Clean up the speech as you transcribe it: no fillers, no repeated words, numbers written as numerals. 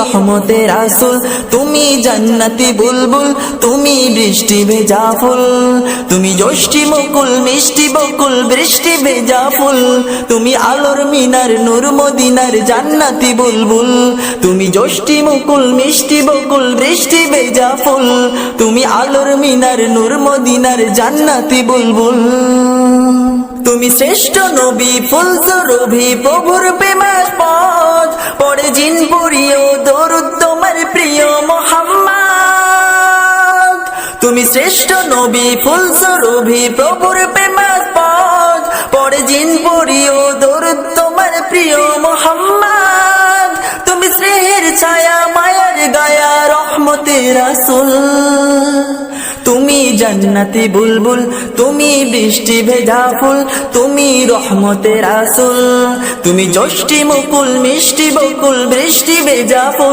রহমতের রাসূল, তুমি জান্নাতি বুলবুল, তুমি বৃষ্টি ভেজা ফুল, তুমি যষ্টি মুকুল মিষ্টি বকুল বৃষ্টি ভেজা ফুল, তুমি আলোর মিনার নূর মদিনার জান্নাতি বুলবুল, তুমি যষ্টি মুকুল মিষ্টি বকুল বৃষ্টি ভেজা ফুল, তুমি আলোর মিনার নূর মদিনার জান্নাতি বুলবুল। তুমি শ্রেষ্ঠ নবী ফুল সুরভি প্রভুর প্রেমাস্পদ, পড়ে জিন পুরিও দরুদ তোমার প্রিয় মুহাম্মদ। তুমি শ্রেষ্ঠ নবী ফুল সুরভি প্রভুর প্রেমাস্পদ, পড়ে জিন পুরিও দরুদ তোমার প্রিয় মুহাম্মদ। তুমি স্নেহের ছায়া মায়ার গায়া রহমতের রাসূল, তুমি জান্নাতি বুলবুল, তুমি বৃষ্টি ভেজা ফুল, তুমি রহমতের রাসূল, তুমি যষ্টি মুকুল মিষ্টি বকুল বৃষ্টি ভেজা ফুল।